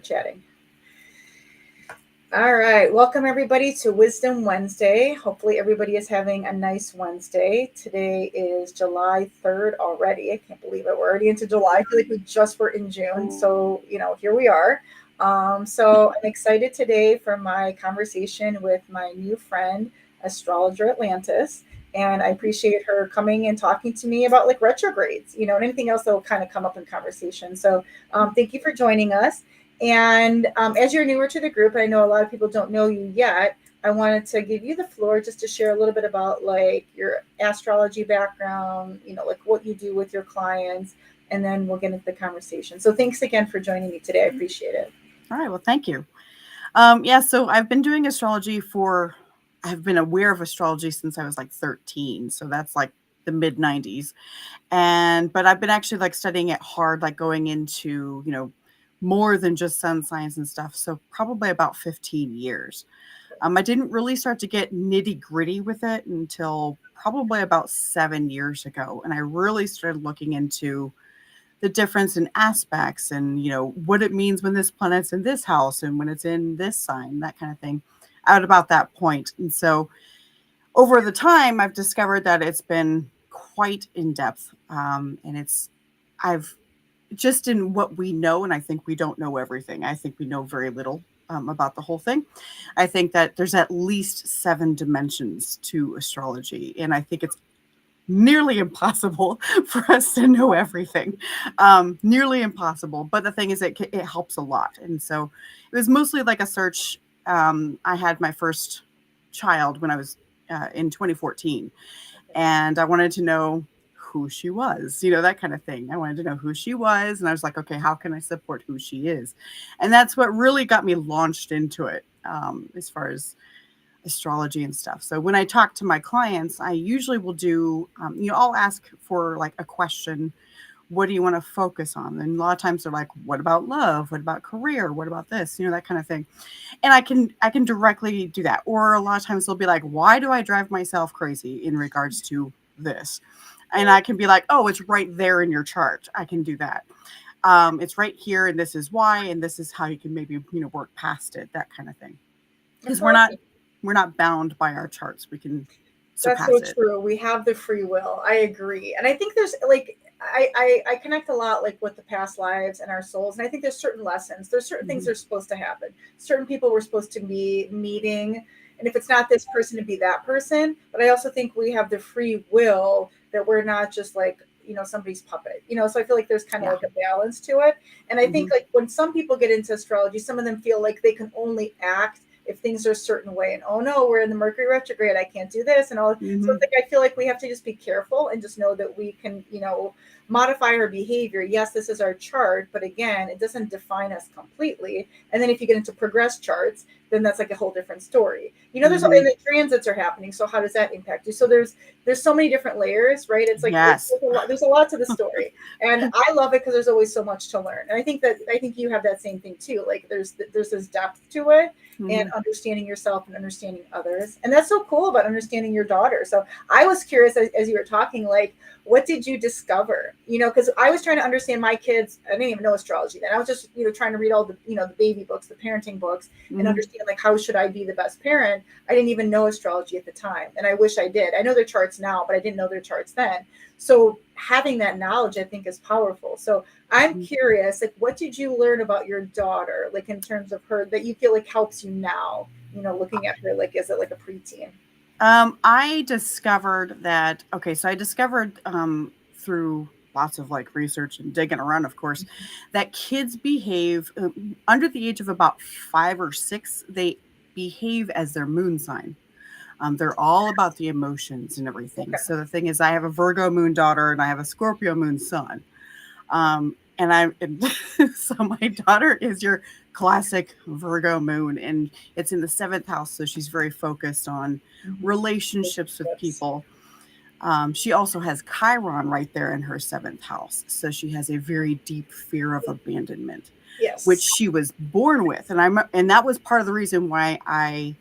chatting. All right. Welcome, everybody, to Wisdom Wednesday. Hopefully, everybody is having a nice Wednesday. Today is July 3rd already. I can't believe it. We're already into July. I feel like we just were in June. So, here we are. So, I'm excited today for my conversation with my new friend, astrologer Atlantis. And I appreciate her coming and talking to me about like retrogrades, and anything else that will kind of come up in conversation. So, thank you for joining us. And as you're newer to the group, I know a lot of people don't know you yet. I wanted to give you the floor just to share a little bit about like your astrology background, like what you do with your clients, and then we'll get into the conversation. So thanks again for joining me today. I appreciate it. All right. Well, thank you. So I've been doing astrology I've been aware of astrology since I was like 13. So that's like the mid 90s. But I've been actually like studying it hard, like going into, more than just sun science and stuff. So probably about 15 years. I didn't really start to get nitty gritty with it until probably about 7 years ago. And I really started looking into the difference in aspects and, what it means when this planet's in this house and when it's in this sign, that kind of thing, at about that point. And so over the time, I've discovered that it's been quite in depth. I've just in what we know, and I think we don't know everything. I think we know very little about the whole thing. I think that there's at least 7 dimensions to astrology, and I think it's nearly impossible for us to know everything. Nearly impossible. But the thing is, it helps a lot. And so it was mostly like a search. I had my first child when I was in 2014, and I wanted to know who she was, that kind of thing. I wanted to know who she was. And I was like, okay, how can I support who she is? And that's what really got me launched into it as far as astrology and stuff. So when I talk to my clients, I usually will do, I'll ask for like a question. What do you want to focus on? And a lot of times they're like, what about love? What about career? What about this? That kind of thing. And I can directly do that. Or a lot of times they'll be like, why do I drive myself crazy in regards to this? And I can be like, oh, it's right there in your chart. I can do that. It's right here, and this is why, and this is how you can maybe, work past it, that kind of thing. Because we're not bound by our charts. We can surpass it. That's so true. We have the free will. I agree. And I think there's like, I connect a lot like with the past lives and our souls. And I think there's certain lessons. There's certain things that are supposed to happen. Certain people we're supposed to be meeting. And if it's not this person, to be that person. But I also think we have the free will that we're not just like, somebody's puppet, so I feel like there's kind of like a balance to it. And I think like when some people get into astrology, some of them feel like they can only act if things are a certain way, and oh no, we're in the Mercury retrograde, I can't do this and all. So it's like I feel like we have to just be careful and just know that we can, modify our behavior. Yes, this is our chart, but again, it doesn't define us completely. And then if you get into progress charts, then that's like a whole different story. There's and the transits are happening. So how does that impact you? So there's so many different layers, right? It's like there's a lot to the story, and I love it because there's always so much to learn. And I think you have that same thing too. Like there's this depth to it, and understanding yourself and understanding others, and that's so cool about understanding your daughter. So I was curious as you were talking, like, what did you discover? Because I was trying to understand my kids. I didn't even know astrology then. I was just, trying to read all the, the baby books, the parenting books, and understand like how should I be the best parent. I didn't even know astrology at the time, and I wish I did. I know their charts now, but I didn't know their charts then. So having that knowledge, I think, is powerful. So I'm curious, like, what did you learn about your daughter, like in terms of her, that you feel like helps you now? Looking at her, like, is it like a preteen? I discovered that, through lots of like research and digging around, of course, that kids behave under the age of about 5 or 6, they behave as their moon sign. They're all about the emotions and everything. Okay. So the thing is, I have a Virgo moon daughter and I have a Scorpio moon son. So my daughter is your classic Virgo moon, and it's in the 7th house. So she's very focused on relationships with people. She also has Chiron right there in her 7th house. So she has a very deep fear of abandonment, which she was born with. And that was part of the reason why I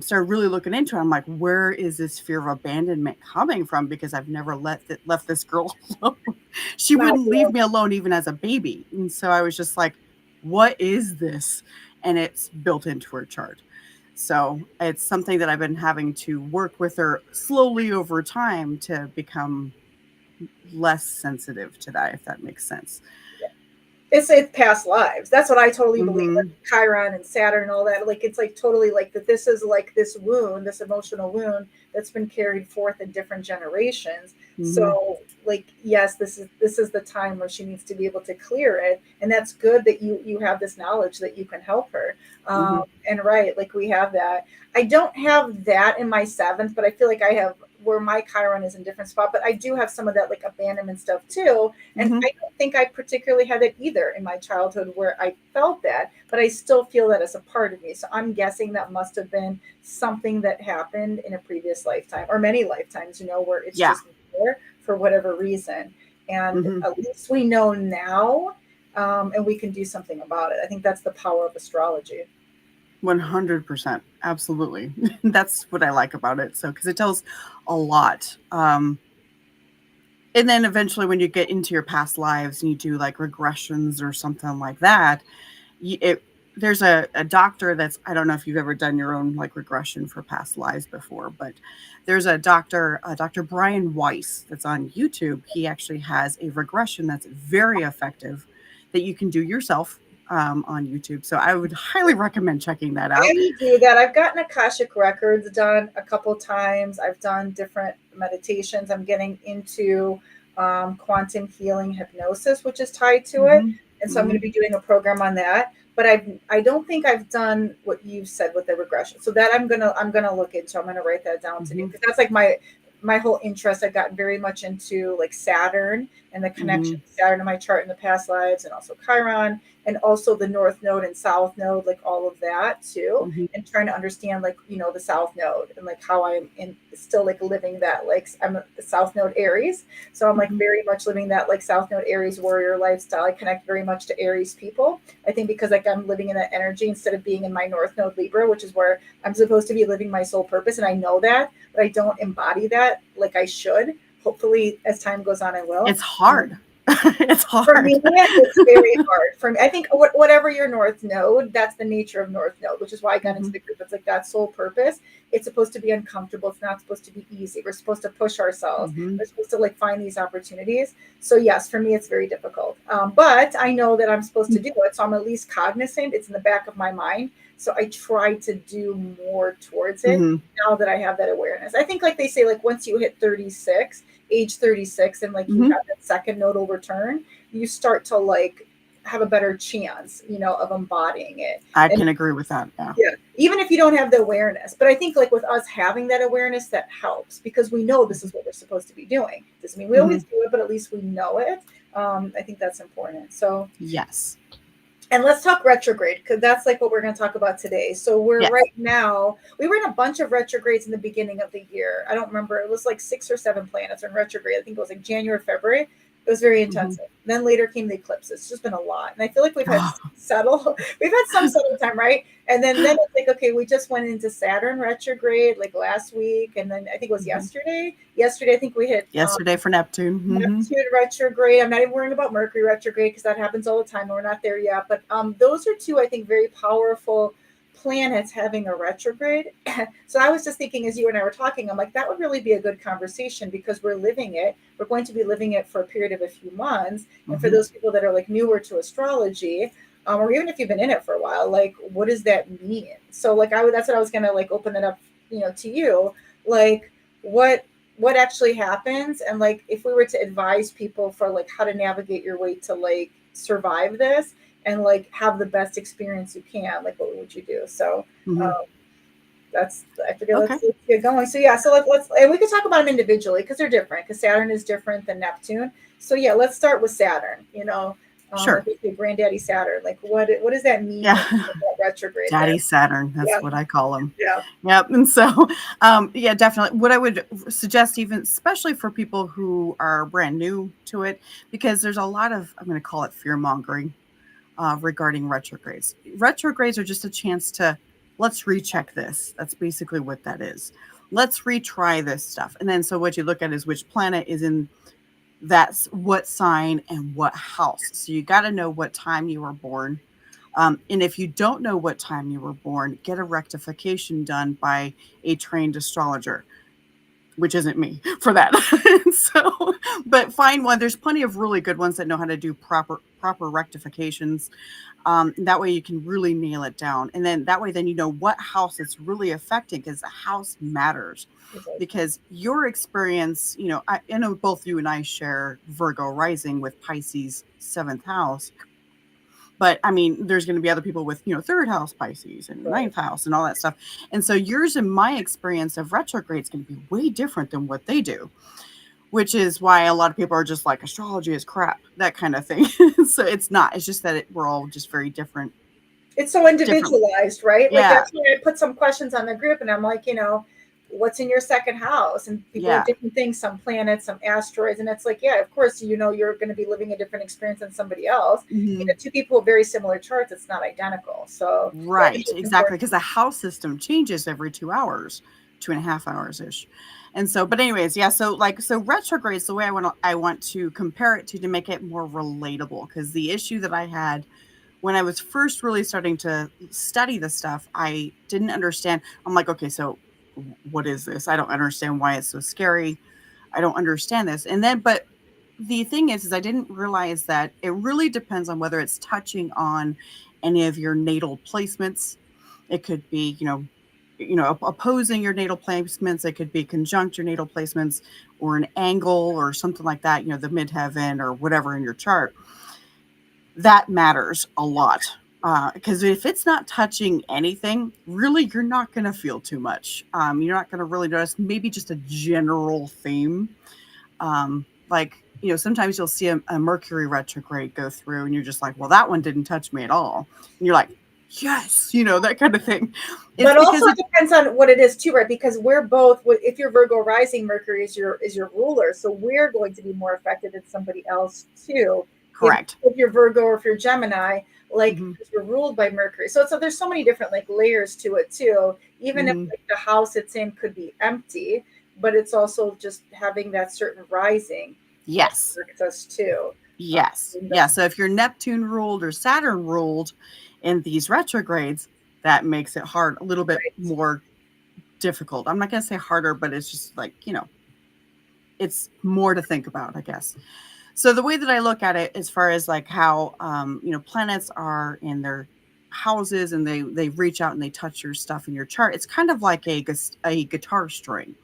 started really looking into it. I'm like, where is this fear of abandonment coming from? Because I've never left this girl alone. She wouldn't leave me alone even as a baby. And so I was just like, what is this? And it's built into her chart. So it's something that I've been having to work with her slowly over time to become less sensitive to that, if that makes sense. It's past lives. That's what I totally believe. Like Mm-hmm. Chiron and Saturn and all that. Like it's like totally like that. This is like this wound, this emotional wound that's been carried forth in different generations. Mm-hmm. So like yes, this is the time where she needs to be able to clear it, and that's good that you have this knowledge that you can help her. Mm-hmm. And right, like we have that. I don't have that in my seventh, but I feel like I have where my Chiron is in a different spot. But I do have some of that like abandonment stuff too. And Mm-hmm. I don't think I particularly had it either in my childhood where I felt that, but I still feel that as a part of me. So I'm guessing that must have been something that happened in a previous lifetime or many lifetimes, where it's Yeah. just there for whatever reason. And Mm-hmm. at least we know now, and we can do something about it. I think that's the power of astrology. 100%. Absolutely. That's what I like about it. So, because it tells a lot. And then eventually, when you get into your past lives and you do like regressions or something like that, there's a doctor that's, I don't know if you've ever done your own like regression for past lives before, but there's a doctor, Dr. Brian Weiss, that's on YouTube. He actually has a regression that's very effective that you can do yourself on YouTube. So I would highly recommend checking that I out. will do that. I've gotten Akashic records done a couple times. I've done different meditations. I'm getting into quantum healing hypnosis, which is tied to it, Mm-hmm. and so I'm going Mm-hmm. to be doing a program on that. But I don't think I've done what you've said with the regression. So that I'm gonna look into. I'm gonna write that down to do Mm-hmm. because that's like my whole interest. I've gotten very much into like Saturn and the Mm-hmm. connection to Saturn in my chart in the past lives, and also Chiron, and also the North Node and South Node, like all of that too, Mm-hmm. and trying to understand like the South Node and like how I'm in still like living that like I'm a South Node Aries, so I'm like Mm-hmm. very much living that like South Node Aries warrior lifestyle. I connect very much to Aries people. I think because like I'm living in that energy instead of being in my North Node Libra, which is where I'm supposed to be living my soul purpose, and I know that, but I don't embody that like I should. Hopefully, as time goes on, I will. It's hard. It's For hard. me, it's very hard. For me, I think whatever your North Node, that's the nature of North Node, which is why I got into Mm-hmm. the group. It's like that sole purpose. It's supposed to be uncomfortable. It's not supposed to be easy. We're supposed to push ourselves. Mm-hmm. We're supposed to like find these opportunities. So yes, for me, it's very difficult. But I know that I'm supposed to do it, so I'm at least cognizant. It's in the back of my mind. So I try to do more towards it Mm-hmm. now that I have that awareness. I think like they say, like once you hit 36, age 36, and like you Mm-hmm. have that second nodal return, you start to like have a better chance, of embodying it. I And can agree with that. Yeah. yeah, even if you don't have the awareness. But I think like with us having that awareness, that helps because we know this is what we're supposed to be doing. Doesn't mean we Mm-hmm. always do it, but at least we know it. I think that's important. So, Yes. and let's talk retrograde because that's like what we're going to talk about today. So we're Yes. right now, we were in a bunch of retrogrades in the beginning of the year. I don't remember. It was like 6 or 7 planets in retrograde. I think it was like January, February. It was very Mm-hmm. intensive. Then later came the eclipses. It's just been a lot. And I feel like we've had Oh, we've had some settle time, right? And then it's like, okay, we just went into Saturn retrograde like last week. And then I think it was mm-hmm. yesterday. Yesterday, I think we hit Yesterday for Neptune. Mm-hmm. Neptune retrograde. I'm not even worrying about Mercury retrograde because that happens all the time and we're not there yet. But those are two, I think, very powerful planets having a retrograde. So I was just thinking as you and I were talking, I'm like, that would really be a good conversation because we're living it. We're going to be living it for a period of a few months. And for Mm-hmm. those people that are like newer to astrology, or even if you've been in it for a while, like, what does that mean? So like that's what I was going to like open it up, to you. Like what actually happens, and like if we were to advise people for like how to navigate your way to like survive this and like have the best experience you can, like what would you do? So Mm-hmm. um, that's I figure Okay. let's get going. So yeah, so let's and we could talk about them individually because they're different. Because Saturn is different than Neptune. So yeah, let's start with Saturn. Sure. Like we say, Granddaddy Saturn. Like what does that mean? Yeah. That retrograde there? Daddy Saturn. That's Yeah, what I call him. yeah. Yep. And so, yeah, definitely. What I would suggest, even especially for people who are brand new to it, because there's a lot of, I'm going to call it fear mongering regarding retrogrades. Retrogrades are just a chance to let's recheck this. That's basically what that is. Let's retry this stuff. And then, so what you look at is which planet is in that's what sign and what house. So you got to know what time you were born. And if you don't know what time you were born, get a rectification done by a trained astrologer, which isn't me for that. So, but find one. There's plenty of really good ones that know how to do proper rectifications. That way you can really nail it down. And then that way, then you know what house it's really affecting, because the house matters. Because your experience, I know both you and I share Virgo rising with Pisces 7th house. But I mean, there's going to be other people with, third house Pisces and ninth house and all that stuff. And so yours and my experience of retrograde is going to be way different than what they do, which is why a lot of people are just like, astrology is crap, that kind of thing. So it's not. It's just that we're all just very different. It's so individualized, right? Yeah. Like that's why I put some questions on the group, and I'm like, what's in your second house? And people have different things, some planets, some asteroids. And it's like, yeah, of course, you're going to be living a different experience than somebody else. Two people with very similar charts, it's not identical. So right, exactly, because the house system changes every 2 hours, 2.5 hours ish. And so, but anyways, yeah. So retrogrades, the way I want to compare it to make it more relatable, because the issue that I had when I was first really starting to study this stuff, I didn't understand. I'm like, okay, so what is this? I don't understand why it's so scary. I don't understand this. And then, but the thing is I didn't realize that it really depends on whether it's touching on any of your natal placements. It could be, opposing your natal placements. It could be conjunct your natal placements, or an angle or something like that, the midheaven or whatever in your chart. That matters a lot. Because if it's not touching anything, really, you're not going to feel too much. You're not going to really notice, maybe just a general theme. Like, sometimes you'll see a Mercury retrograde go through and you're just like, well, that one didn't touch me at all. And you're like, yes, that kind of thing. But also it depends on what it is too, right? Because we're both, if you're Virgo rising, Mercury is your ruler. So we're going to be more affected than somebody else too. Correct. If you're Virgo or if you're Gemini, like you're ruled by Mercury. So there's so many different like layers to it too. Even if like, the house it's in could be empty, but it's also just having that certain rising. Yes. Affects us too. Yes. Yeah. So if you're Neptune ruled or Saturn ruled in these retrogrades, that makes it hard, a little bit more difficult. I'm not going to say harder, but it's just like, it's more to think about, I guess. So the way that I look at it, as far as like how, planets are in their houses and they reach out and they touch your stuff in your chart, it's kind of like a guitar string.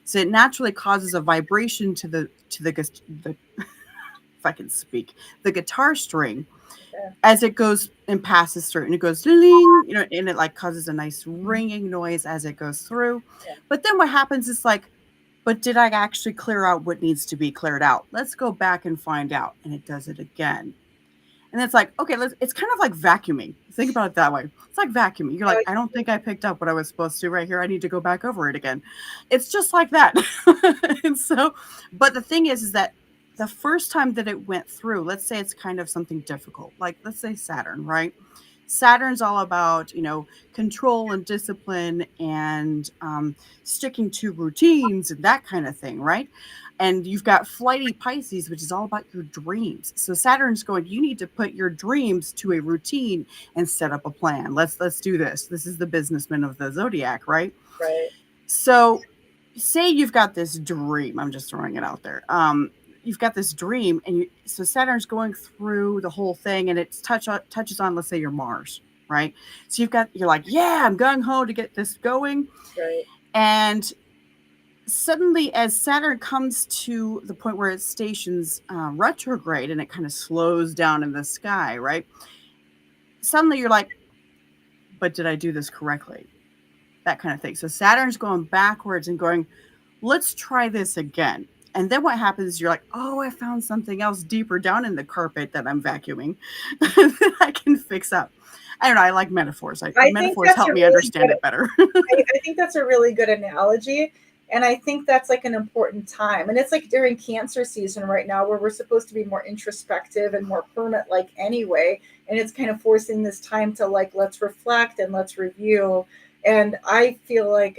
So it naturally causes a vibration to the if I can speak, the guitar string, as it goes and passes through, and it goes ding, and it like causes a nice ringing noise as it goes through. But then what happens is like, but did I actually clear out what needs to be cleared out? Let's go back and find out. And it does it again. And it's like, okay, it's kind of like vacuuming. Think about it that way. It's like vacuuming. You're like, I don't think I picked up what I was supposed to right here. I need to go back over it again. It's just like that. And so, but the thing is that the first time that it went through, let's say it's kind of something difficult, like let's say Saturn, right? Saturn's all about, control and discipline and sticking to routines and that kind of thing, right? And you've got flighty Pisces, which is all about your dreams. So Saturn's going, you need to put your dreams to a routine and set up a plan. Let's do this. This is the businessman of the zodiac, right? Right. So say you've got this dream. I'm just throwing it out there. You've got this dream, and so Saturn's going through the whole thing, and it touches on, let's say, your Mars, right? So you're like, yeah, I'm gung ho to get this going, right? And suddenly, as Saturn comes to the point where it stations retrograde, and it kind of slows down in the sky, right? Suddenly, you're like, but did I do this correctly? That kind of thing. So Saturn's going backwards and going, let's try this again. And then what happens is you're like, oh, I found something else deeper down in the carpet that I'm vacuuming that I can fix up. I don't know. I like metaphors. Metaphors help me understand it better. I think that's a really good analogy. And I think that's like an important time. And it's like during Cancer season right now, where we're supposed to be more introspective and more hermit-like anyway. And it's kind of forcing this time to like, let's reflect and let's review. And I feel like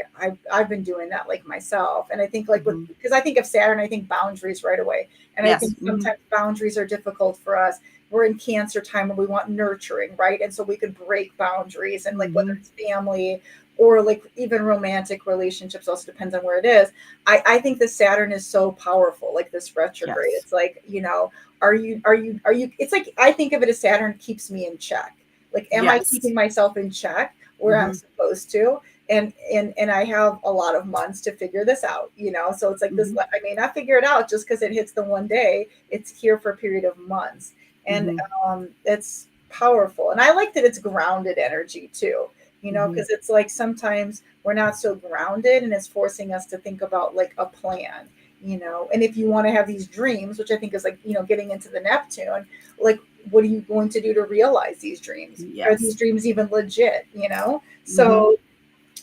I've been doing that like myself. And I think like because I think of Saturn, I think boundaries right away. And I think sometimes boundaries are difficult for us we're in Cancer time and we want nurturing, right? And so we could break boundaries, and like whether it's family or like even romantic relationships, also depends on where it is. I think the Saturn is so powerful, like this retrograde. Yes. It's like, are you it's like, I think of it as Saturn keeps me in check. Like, am I Yes. keeping myself in check where I'm supposed to? And I have a lot of months to figure this out, so it's like this, I may not figure it out just because it hits the one day. It's here for a period of months. And it's powerful. And I like that it's grounded energy too, because it's like sometimes we're not so grounded, and it's forcing us to think about like a plan, and if you want to have these dreams, which I think is like, getting into the Neptune, like, what are you going to do to realize these dreams? Are these dreams even legit? So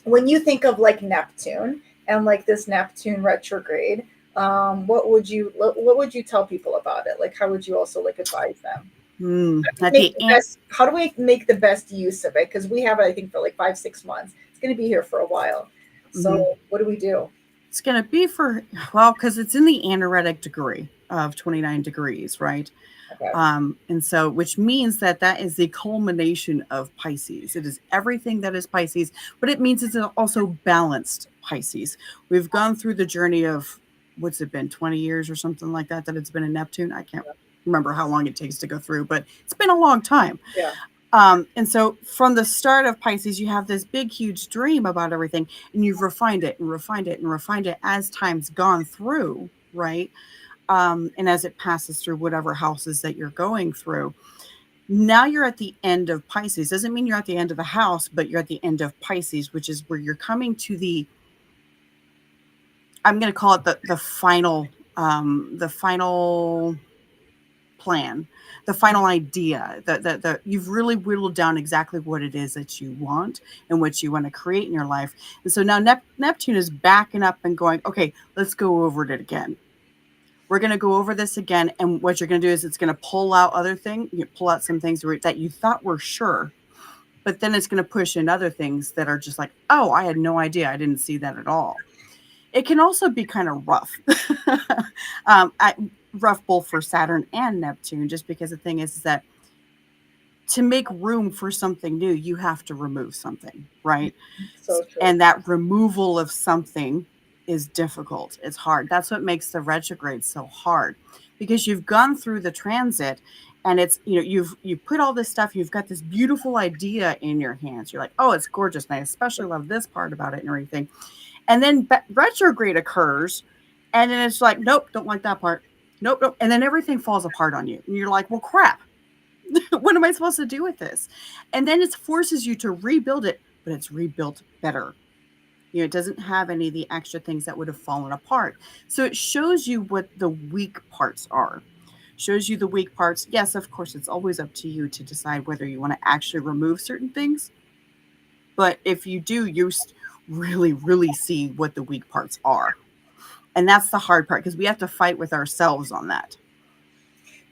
when you think of like Neptune and like this Neptune retrograde, what would you tell people about it? Like, how would you also like advise them? How do we make the best use of it? Because we have it, I think, for like 5-6 months. It's going to be here for a while. So what do we do? It's going to be because it's in the anaretic degree of 29 degrees, right? Okay. And so, which means that is the culmination of Pisces. It is everything that is Pisces, but it means it's also balanced Pisces. We've gone through the journey of, what's it been, 20 years or something like that it's been in Neptune. I can't remember how long it takes to go through, but it's been a long time. Yeah. And so from the start of Pisces, you have this big, huge dream about everything, and you've refined it and refined it and refined it as time's gone through, right? And as it passes through whatever houses that you're going through. Now you're at the end of Pisces. Doesn't mean you're at the end of the house, but you're at the end of Pisces, which is where you're coming to I'm going to call it the final plan, the final idea, that you've really whittled down exactly what it is that you want and what you want to create in your life. And so now Neptune is backing up and going, okay, let's go over it again. We're going to go over this again. And what you're going to do is it's going to pull out pull out some things that you thought were sure, but then it's going to push in other things that are just like, oh, I had no idea. I didn't see that at all. It can also be kind of rough. Rough both for Saturn and Neptune, just because the thing is that to make room for something new, you have to remove something, right? So true. And that removal of something is difficult. It's hard. That's what makes the retrograde so hard, because you've gone through the transit and it's, you've put all this stuff, you've got this beautiful idea in your hands. You're like, oh, it's gorgeous. And I especially love this part about it and everything. And then retrograde occurs, and then it's like, nope, don't like that part. Nope. And then everything falls apart on you. And you're like, well, crap. What am I supposed to do with this? And then it forces you to rebuild it, but it's rebuilt better. It doesn't have any of the extra things that would have fallen apart. So it shows you what the weak parts are. Shows you the weak parts. Yes, of course, it's always up to you to decide whether you want to actually remove certain things. But if you do, you really, really see what the weak parts are. And that's the hard part, because we have to fight with ourselves on that.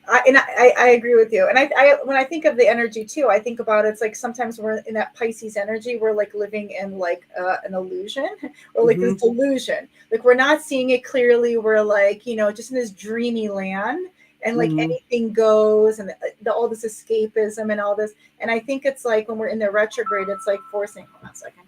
I agree with you. And I when I think of the energy too, I think about it's like sometimes we're in that Pisces energy. We're like living in like an illusion, or like this delusion. Like, we're not seeing it clearly. We're like, just in this dreamy land, and like anything goes, and all this escapism and all this. And I think it's like when we're in the retrograde, it's like forcing. Hold on a second.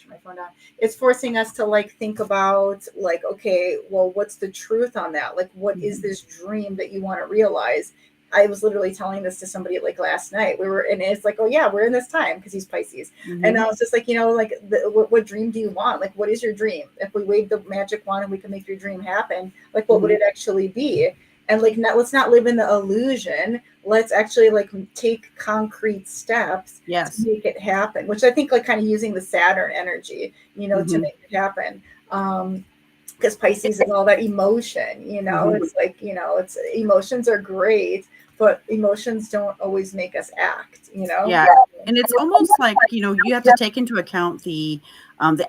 My phone down. It's forcing us to like think about like, okay, well, what's the truth on that? Like, what is this dream that you want to realize? I was literally telling this to somebody like last night. And it's like, oh yeah, we're in this time, because he's Pisces. And I was just like, like, what dream do you want? Like, what is your dream? If we wave the magic wand and we can make your dream happen, like, what would it actually be? And like, let's not live in the illusion. Let's actually like take concrete steps to make it happen, which I think like kind of using the Saturn energy, to make it happen. Because Pisces is all that emotion, it's like, it's emotions are great, but emotions don't always make us act, Yeah. And it's almost like, you have to take into account the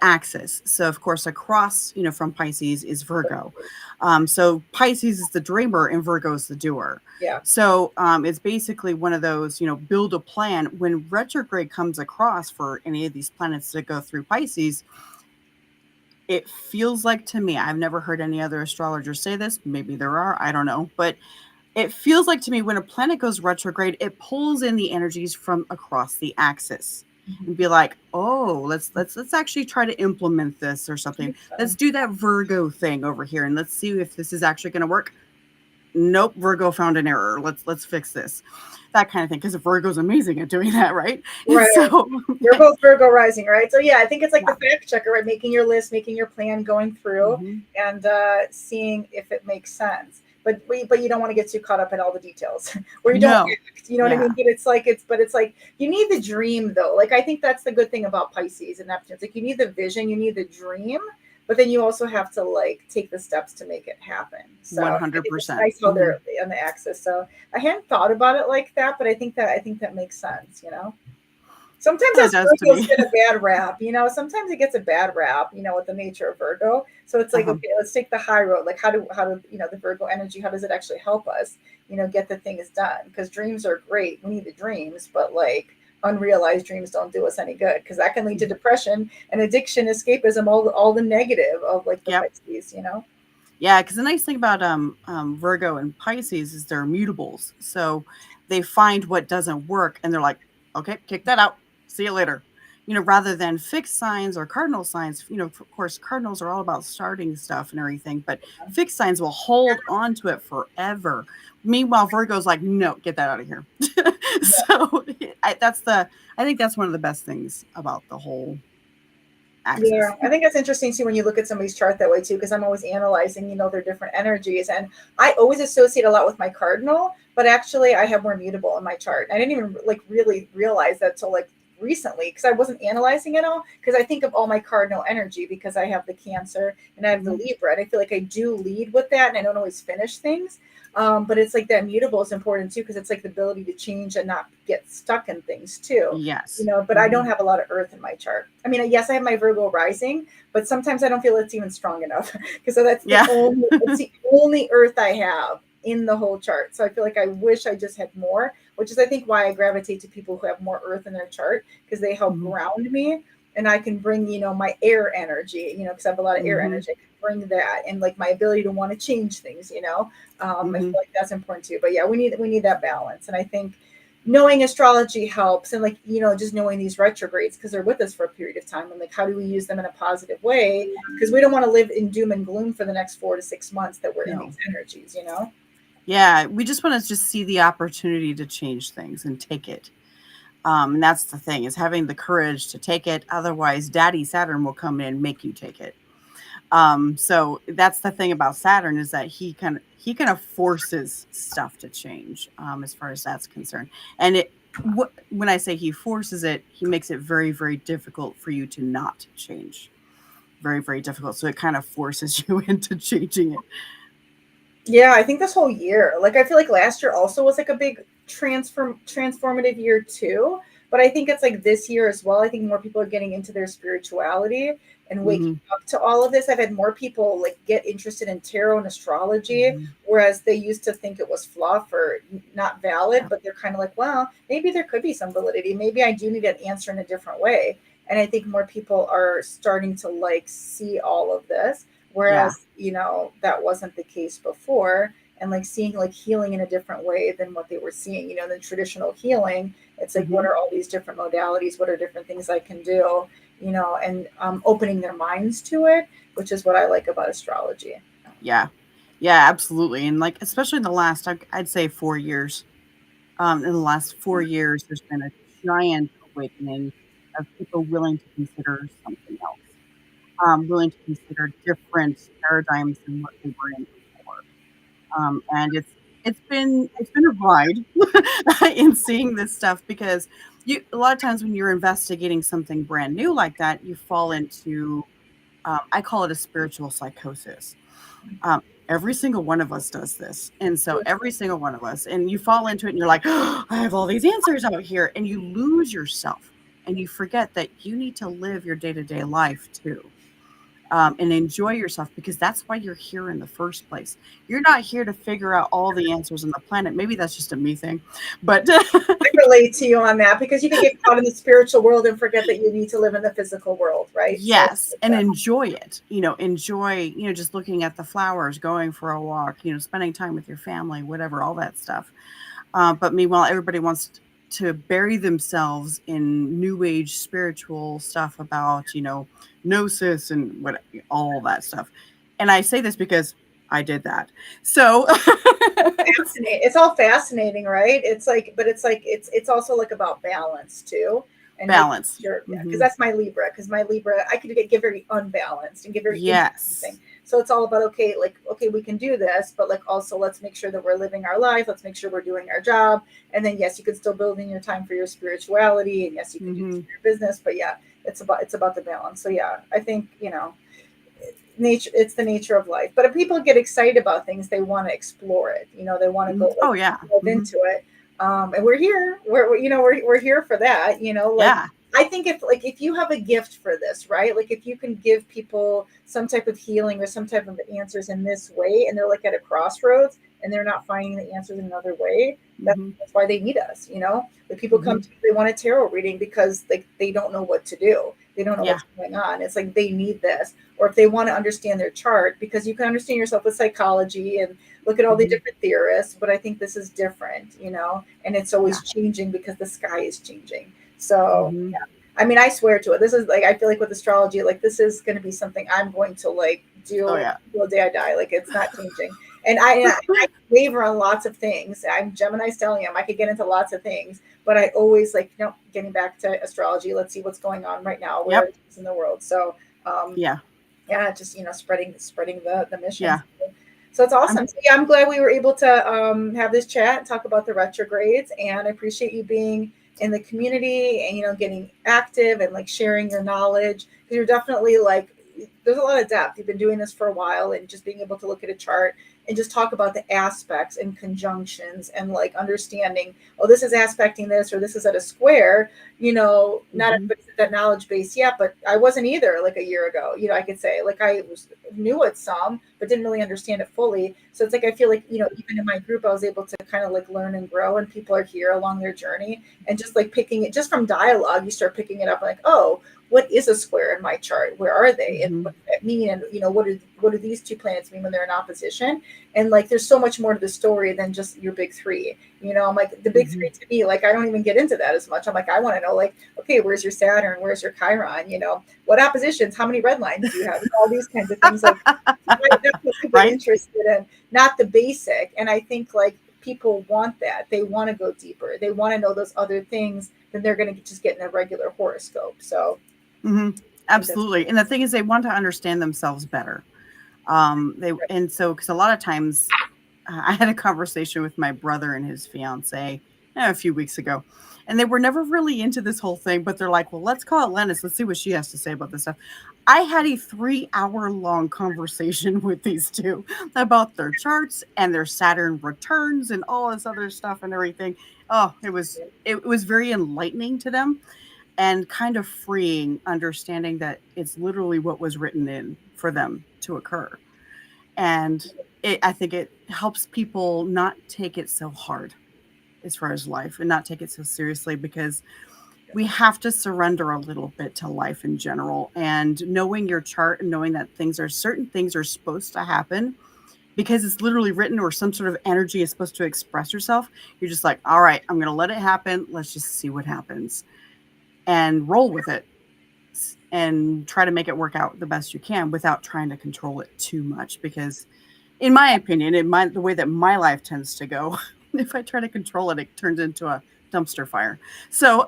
axis. So of course, across, from Pisces is Virgo. So Pisces is the dreamer and Virgo is the doer. Yeah. So it's basically one of those, build a plan. When retrograde comes across for any of these planets to go through Pisces, it feels like, to me, I've never heard any other astrologers say this. Maybe there are, I don't know. But it feels like to me when a planet goes retrograde, it pulls in the energies from across the axis and be like, oh, let's actually try to implement this or something. Let's do that Virgo thing over here and let's see if this is actually going to work. Nope, Virgo found an error. Let's fix this. That kind of thing, because Virgo's amazing at doing that, right? Right. And so you're both Virgo rising, right? So yeah, I think it's like yeah. the fact checker, right? Making your list, making your plan, going through, Mhm. and seeing if it makes sense. But you don't want to get too caught up in all the details, or you don't No. act. You know what I Yeah. mean? But it's like you need the dream though. Like I think that's the good thing about Pisces and Neptune. It's like you need the vision, you need the dream, but then you also have to like take the steps to make it happen. So I think it's 100%. nice how they're on the axis. So I hadn't thought about it like that, but I think that makes sense. You know. Sometimes Well, it us does to Virgos me. get a bad rap, you know. Sometimes it gets a bad rap, you know, with the nature of Virgo. So it's like, okay, let's take the high road. Like, how do you know the Virgo energy? How does it actually help us, you know, get the things done? Because dreams are great. We need the dreams, but like unrealized dreams don't do us any good because that can lead to depression and addiction, escapism, all the negative of like the Yep. Pisces, you know. Yeah, because the nice thing about Virgo and Pisces is they're mutables. So they find what doesn't work and they're like, okay, kick that out. See you later. You know, rather than fixed signs or cardinal signs, you know, of course, cardinals are all about starting stuff and everything, but fixed signs will hold on to it forever. Meanwhile, Virgo's like, no, get that out of here. So I think that's one of the best things about the whole axis. Yeah, I think it's interesting too when you look at somebody's chart that way too, because I'm always analyzing, you know, their different energies, and I always associate a lot with my cardinal, but actually I have more mutable in my chart. I didn't even like really realize that till like recently because I wasn't analyzing it all because I think of all my cardinal energy because I have the Cancer and I have the Libra, and I feel like I do lead with that, and I don't always finish things. But it's like that mutable is important too because it's like the ability to change and not get stuck in things too. Yes. You know, but I don't have a lot of earth in my chart. I mean, yes, I have my Virgo rising, but sometimes I don't feel it's even strong enough because that's it's the only earth I have in the whole chart. So I feel like I wish I just had more, which is I think why I gravitate to people who have more earth in their chart because they help ground me and I can bring, you know, my air energy, you know, because I have a lot of air energy. I can bring that and like my ability to want to change things, you know. I feel like that's important too. But yeah, we need that balance. And I think knowing astrology helps, and like, you know, just knowing these retrogrades because they're with us for a period of time, and like how do we use them in a positive way, because we don't want to live in doom and gloom for the next 4 to 6 months that we're in these energies, you know. Yeah, we just want to just see the opportunity to change things and take it. And that's the thing, is having the courage to take it. Otherwise, Daddy Saturn will come in and make you take it. So that's the thing about Saturn, is that he kind of forces stuff to change, as far as that's concerned. And when I say he forces it, he makes it very, very difficult for you to not change. Very, very difficult. So it kind of forces you into changing it. Yeah, I think this whole year, like I feel like last year also was like a big transformative year too. But I think it's like this year as well. I think more people are getting into their spirituality and waking up to all of this. I've had more people like get interested in tarot and astrology, whereas they used to think it was fluff or not valid, but they're kind of like, well, maybe there could be some validity. Maybe I do need an answer in a different way. And I think more people are starting to like see all of this. Whereas, you know, that wasn't the case before. And like seeing like healing in a different way than what they were seeing, you know, the traditional healing, it's like, what are all these different modalities? What are different things I can do, you know, and opening their minds to it, which is what I like about astrology. Yeah. Yeah, absolutely. And like, especially in the last, I'd say 4 years, in the last 4 years, there's been a giant awakening of people willing to consider something else, willing to consider different paradigms than what they were in before. And it's been a ride in seeing this stuff, because a lot of times when you're investigating something brand new like that, you fall into, I call it a spiritual psychosis. Every single one of us does this. And so every single one of us, and you fall into it and you're like, oh, I have all these answers out here. And you lose yourself and you forget that you need to live your day-to-day life too. and enjoy yourself, because that's why you're here in the first place. You're not here to figure out all the answers on the planet. Maybe that's just a me thing, but I relate to you on that, because you can get caught in the spiritual world and forget that you need to live in the physical world, right? So yes, and enjoy it. Enjoy, just looking at the flowers, going for a walk, spending time with your family, whatever, all that stuff. But meanwhile, everybody wants to bury themselves in new age spiritual stuff about, gnosis and what, all that stuff. And I say this because I did that. So fascinating. It's all fascinating, right? It's like, but it's also like about balance too, and making balance. sure, yeah, because Mm-hmm. that's my Libra. Because my Libra, I could get very unbalanced and get very Yes. interesting. So it's all about, okay, like, okay, we can do this, but like also let's make sure that we're living our life. Let's make sure we're doing our job. And then yes, you can still build in your time for your spirituality, and yes, you can do this for your business. But yeah, it's about the balance. So yeah, I think nature, it's the nature of life. But if people get excited about things, they want to explore it, they want to go Oh yeah. delve into it. And we're here, we're here for that, like, Yeah. I think if you have a gift for this, right, like if you can give people some type of healing or some type of answers in this way, and they're like at a crossroads and they're not finding the answers in another way, that's why they need us. The people come to, they want a tarot reading because they don't know what to do, they don't know Yeah. what's going on. It's like they need this. Or if they want to understand their chart, because you can understand yourself with psychology and look at all the different theorists, but I think this is different, and it's always changing because the sky is changing. So yeah, I mean, I swear to it, this is like, I feel like with astrology, like this is going to be something I'm going to like do Oh yeah. till the day I die. Like it's not changing. And I waver on lots of things. I'm Gemini stellium. I could get into lots of things, but I always like, getting back to astrology. Let's see what's going on right now, where it is in the world. So Yeah. yeah, just spreading the mission. Yeah. So it's awesome. So yeah, I'm glad we were able to have this chat and talk about the retrogrades, and I appreciate you being in the community and getting active and like sharing your knowledge, because you're definitely like, there's a lot of depth. You've been doing this for a while, and just being able to look at a chart and just talk about the aspects and conjunctions and like understanding, oh, this is aspecting this, or this is at a square. Not everybody's at that knowledge base yet, but I wasn't either like a year ago. I could say like knew it some, but didn't really understand it fully. So it's like, I feel like, even in my group, I was able to kind of like learn and grow, and people are here along their journey, and just like picking it just from dialogue, you start picking it up like, oh, what is a square in my chart? Where are they? And what does that mean? And what do these two planets mean when they're in opposition? And like, there's so much more to the story than just your big three. I'm like, the big three to me, like, I don't even get into that as much. I'm like, I want to know, like, okay, where's your Saturn? Where's your Chiron? What oppositions? How many red lines do you have? All these kinds of things. Like, that's what people are interested in, not the basic. And I think like people want that. They want to go deeper. They want to know those other things than they're going to just get in a regular horoscope. So. Absolutely. And the thing is, they want to understand themselves better. Because a lot of times I had a conversation with my brother and his fiance a few weeks ago, and they were never really into this whole thing, but they're like, well, let's call Atlantis. Let's see what she has to say about this stuff. I had a 3-hour-long conversation with these two about their charts and their Saturn returns and all this other stuff and everything. Oh, it was very enlightening to them, and kind of freeing, understanding that it's literally what was written in for them to occur. And I think it helps people not take it so hard as far as life, and not take it so seriously, because we have to surrender a little bit to life in general. And knowing your chart and knowing that certain things are supposed to happen because it's literally written, or some sort of energy is supposed to express yourself. You're just like, all right, I'm going to let it happen. Let's just see what happens and roll with it, and try to make it work out the best you can without trying to control it too much. Because in my opinion, the way that my life tends to go, if I try to control it, it turns into a dumpster fire. So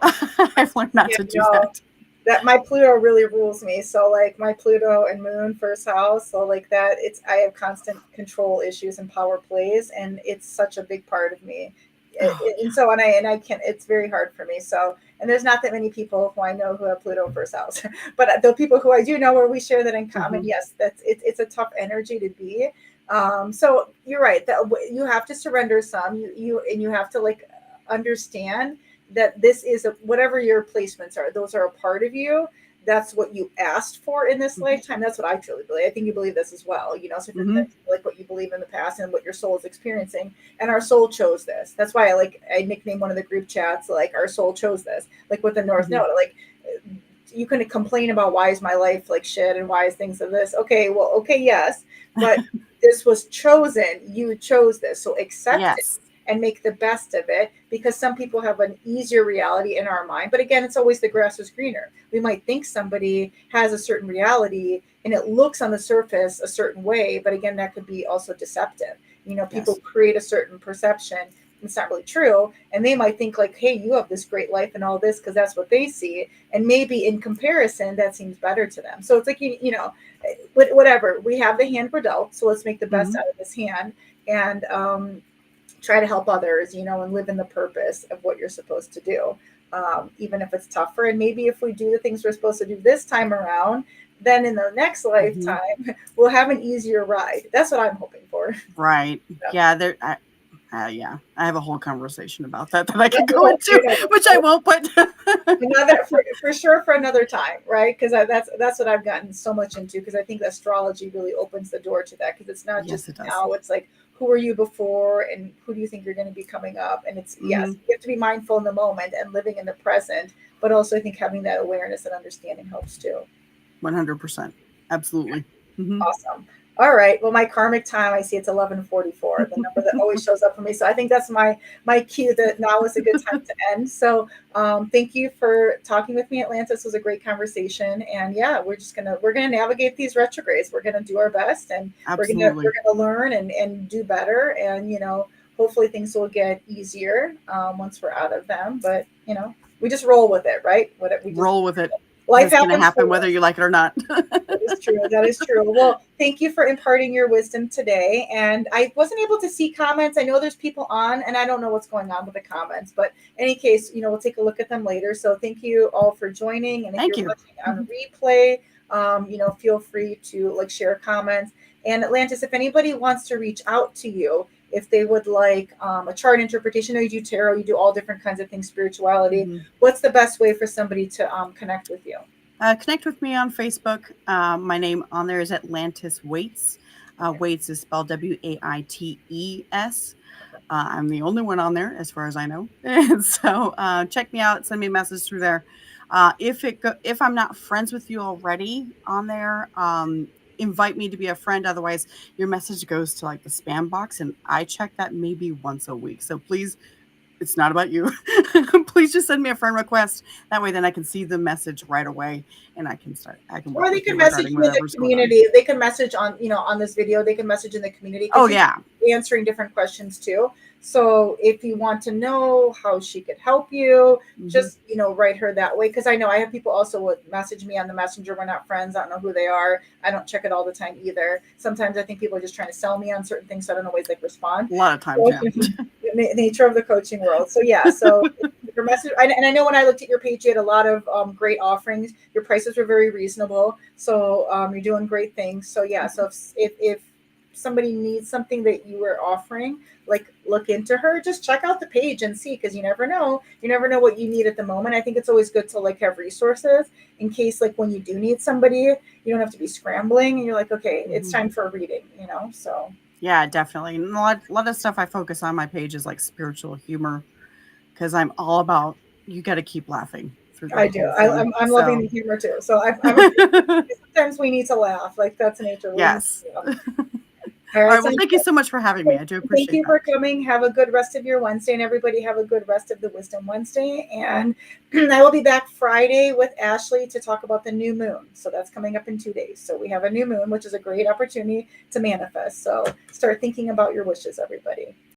I've learned not to do that. That my Pluto really rules me. So like my Pluto and Moon first house. So like that, I have constant control issues and power plays, and it's such a big part of me. And so, and I can't, it's very hard for me. So, and there's not that many people who I know who have Pluto first house, but the people who I do know, where we share that in common, yes, it's a tough energy to be. So you're right, that you have to surrender some, you have to like understand that this is whatever your placements are, those are a part of you, that's what you asked for in this Mhm. lifetime. That's what I truly believe. I think you believe this as well. So if you're Mhm. connected to like what you believe in the past and what your soul is experiencing, and our soul chose this. That's why I nicknamed one of the group chats like our soul chose this, like with the North Mhm. Node. Like you can complain about why is my life like shit and why is things of this. Okay, well, okay, yes, but this was chosen. You chose this, so accept it Yes. and make the best of it, because some people have an easier reality in our mind. But again, it's always the grass is greener. We might think somebody has a certain reality and it looks on the surface a certain way, but again, that could be also deceptive. People Yes. create a certain perception. It's not really true. And they might think like, hey, you have this great life and all this because that's what they see. And maybe in comparison, that seems better to them. So it's like, whatever. We have the hand we're dealt. So let's make the best Mhm. out of this hand. And try to help others, and live in the purpose of what you're supposed to do, even if it's tougher. And maybe if we do the things we're supposed to do this time around, then in the next Mhm. lifetime, we'll have an easier ride. That's what I'm hoping for. Right. So, Yeah, yeah, I have a whole conversation about that I yeah, could go into, which I won't, but another for sure for another time, right? Because that's what I've gotten so much into, because I think astrology really opens the door to that, because it's not yes, just it does. now, it's like who were you before and who do you think you're going to be coming up. And it's, yes, Mhm. you have to be mindful in the moment and living in the present, but also I think having that awareness and understanding helps too. 100%. Absolutely. Mhm. Awesome. All right. Well, my karmic time, I see it's 11:44, the number that always shows up for me. So I think that's my cue that now is a good time to end. So thank you for talking with me, Atlantis. Was a great conversation. And yeah, we're gonna navigate these retrogrades. We're gonna do our best, and we're Absolutely. gonna learn and do better. And hopefully things will get easier once we're out of them. But we just roll with it, right? What we just Roll with it because life it's going to happens happen for whether us. you like it or not. That is true. That is true. Well, thank you for imparting your wisdom today. And I wasn't able to see comments. I know there's people on, and I don't know what's going on with the comments, but in any case, we'll take a look at them later. So thank you all for joining. And if Thank you're you. watching on replay, feel free to like share comments. And Atlantis, if anybody wants to reach out to you, if they would like a chart interpretation, I know you do tarot, you do all different kinds of things, spirituality. Mhm. What's the best way for somebody to connect with you? Connect with me on Facebook. My name on there is Atlantis Waites. Okay. Waites is spelled Waites. I'm the only one on there, as far as I know. And so check me out. Send me a message through there. If I'm not friends with you already on there, invite me to be a friend. Otherwise, your message goes to like the spam box, and I check that maybe once a week. So please, it's not about you. Please just send me a friend request. That way, then I can see the message right away, and I can work Or they with can you message regarding you in the whatever's going on. community. They can message on this video. They can message in the community, Oh because she's yeah. answering different questions too. So if you want to know how she could help you, Hmm. just write her that way. Because I know I have people also would message me on the messenger. We're not friends. I don't know who they are. I don't check it all the time either. Sometimes I think people are just trying to sell me on certain things, so I don't always like respond. A lot of times, So, yeah. the nature of the coaching world. So yeah. So your message, and I know when I looked at your page, you had a lot of great offerings. Your prices were very reasonable, so you're doing great things. So yeah, so if somebody needs something that you were offering, like look into her, just check out the page and see, because you never know what you need at the moment. I think it's always good to like have resources in case, like when you do need somebody, you don't have to be scrambling and you're like, okay, it's Mhm. time for a reading, so Yeah, definitely. And a lot of stuff I focus on my page is like spiritual humor because I'm all about you got to keep laughing through the I do. whole thing. I'm loving So, the humor too. So I'm a sometimes we need to laugh. Like that's nature. We need yes. to laugh. All All right. right. Well, Sounds thank you so much for having me. good. I do Thank appreciate you that. for coming. Have a good rest of your Wednesday, and everybody have a good rest of the Wisdom Wednesday. And I will be back Friday with Ashley to talk about the new moon. So that's coming up in 2 days. So we have a new moon, which is a great opportunity to manifest. So start thinking about your wishes, everybody.